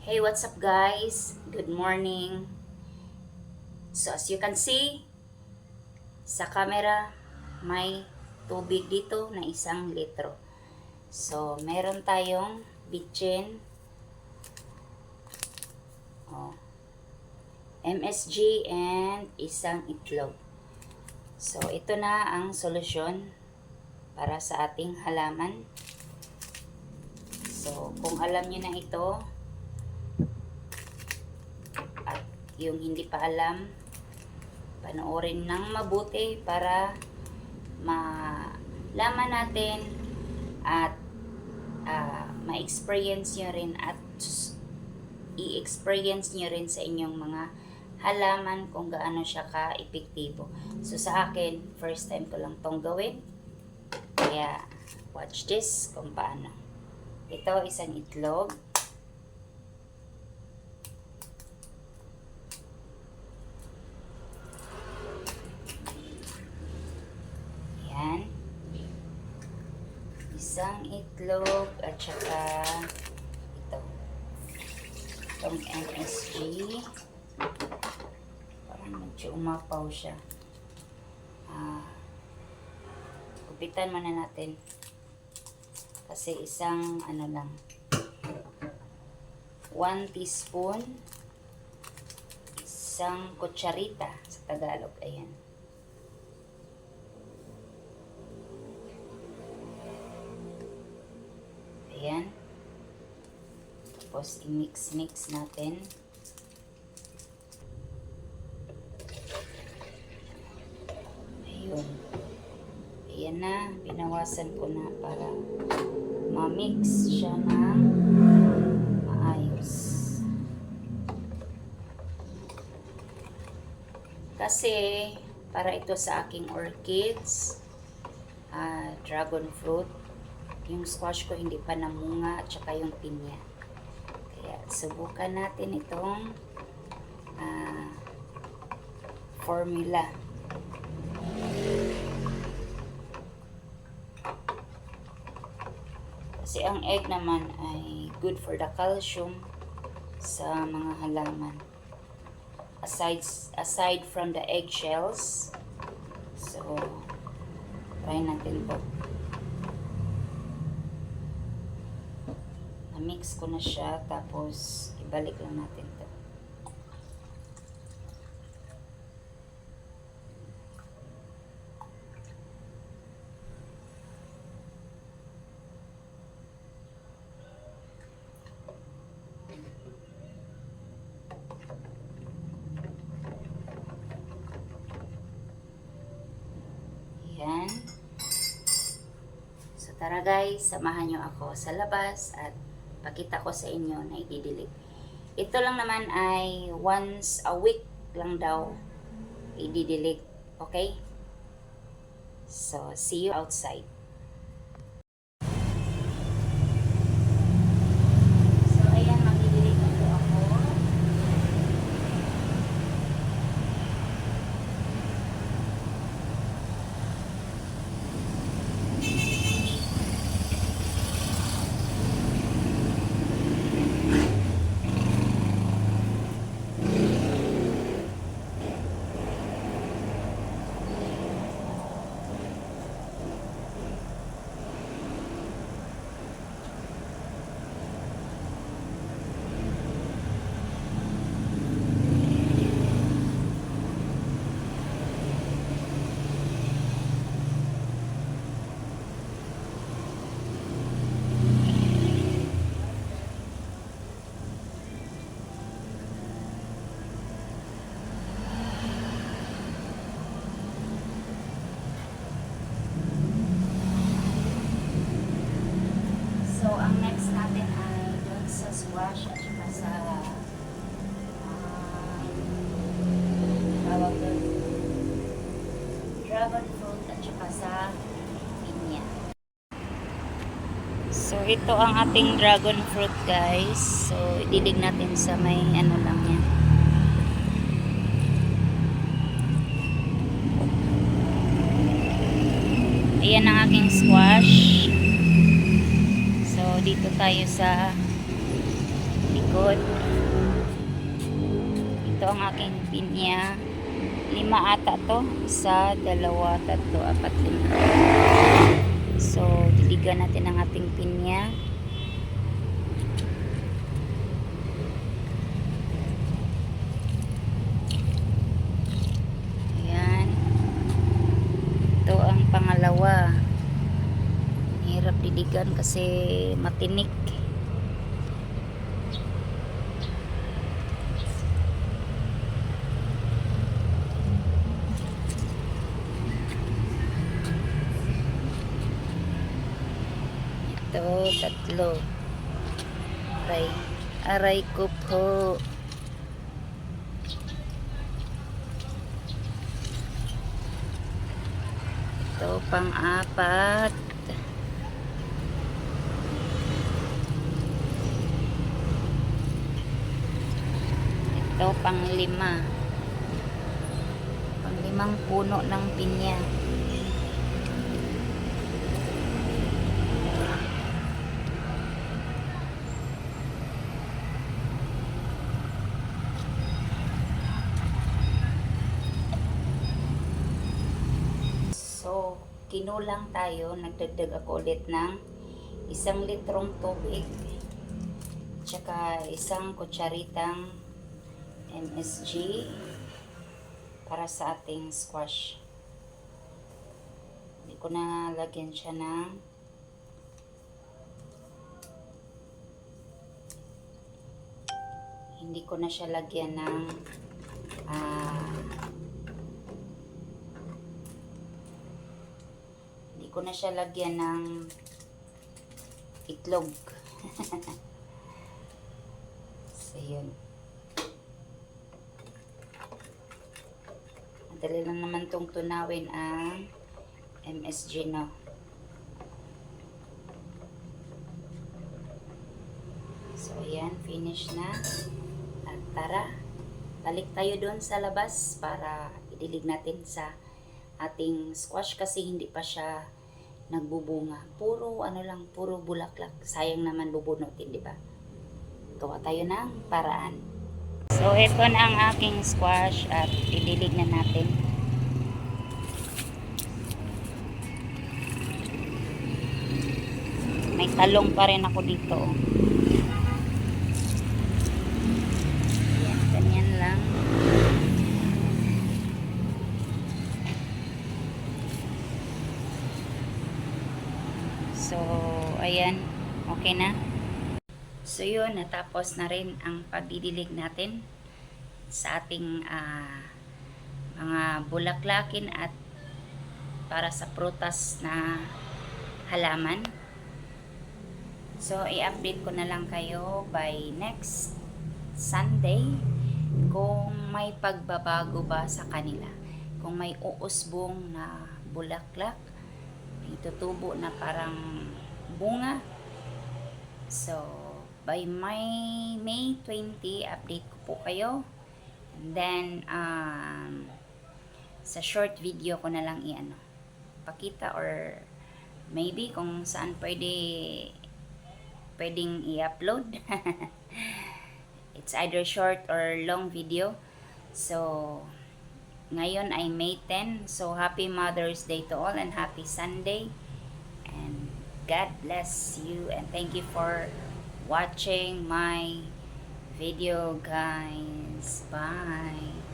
Hey, what's up guys? Good morning. So as you can see, sa camera, may tubig dito na 1 litro. So, meron tayong bitchin, oh, MSG, and isang itlog. So, ito na ang solusyon para sa ating halaman. So, kung alam nyo na ito, at yung hindi pa alam, panoorin ng mabuti para malaman natin at ma-experience nyo rin at i-experience nyo rin sa inyong mga halaman kung gaano siya ka-epektibo. So sa akin, first time ko lang tong gawin. Kaya watch this kung paano. Ito, isang itlog. Isang itlog at saka itong MSG. Parang medyo umapaw siya. Upitan muna natin. Kasi isang 1 teaspoon, isang kutsarita sa Tagalog. Ayan. Ayan. Tapos, i-mix-mix natin. Ayun. Ayan na. Binawasan ko na para ma-mix siya ng maayos. Kasi, para ito sa aking orchids, dragon fruit, yung squash ko hindi pa namunga, at saka yung pinya. Kaya subukan natin itong formula. Kasi ang egg naman ay good for the calcium sa mga halaman. Aside from the eggshells. So, try natin po. Na-mix ko na siya, tapos ibalik lang natin to. Yan. So tara guys, samahan nyo ako sa labas at pakita ko sa inyo na i-delete. Ito lang naman ay once a week lang daw i-delete. Okay? So, see you outside. So, ayan, mag-delete na po ako. So, ang next natin ay doon sa squash at saka sa tawag doon, dragon fruit at saka sa pinya. So, ito ang ating dragon fruit guys. So, ididig natin sa may ano lang yan. Ayan ang aking squash. So, dito tayo sa likod. likod. Ito ang aking pinya. 5 ata to. 1, 2, 3, 4, 5. So, diligan natin ang ating pinya. Ayan. Ito ang pangalawa. Hirap diligan kasi matinik. Ito, 3. Aray ko po. Ito, pang-4. Ito, pang-5. Pang-5 puno ng pinya. So, kinulang tayo. Nagdagdag ako ulit ng 1 litrong tubig. Tsaka 1 kutsaritang MSG para sa ating squash. Hindi ko na lagyan siya ng hindi ko na siya lagyan ng hindi ko na siya lagyan ng itlog. So, yun. Madali lang naman tong tunawin ang MSG, no? So, ayan. Finish na. At tara, balik tayo doon sa labas para idilig natin sa ating squash kasi hindi pa siya nagbubunga. Puro ano lang, puro bulaklak. Sayang naman bubunutin, di ba? Gawa tayo ng paraan. So, ito na ang aking squash at idilig na natin. May talong pa rin ako dito. Ayan, ganyan lang. So, ayan. Okay na. So, yun. Natapos na rin ang pagdidilig natin sa ating mga bulaklakin at para sa prutas na halaman. So, i-update ko na lang kayo by next Sunday kung may pagbabago ba sa kanila. Kung may uusbong na bulaklak, itutubo na parang bunga. So, by May 20, update ko po kayo. And then, sa short video ko na lang pakita or maybe kung saan pwedeng i-upload. It's either short or long video. So, ngayon ay May 10. So, happy Mother's Day to all and happy Sunday. And God bless you and thank you for watching my video, guys. Bye.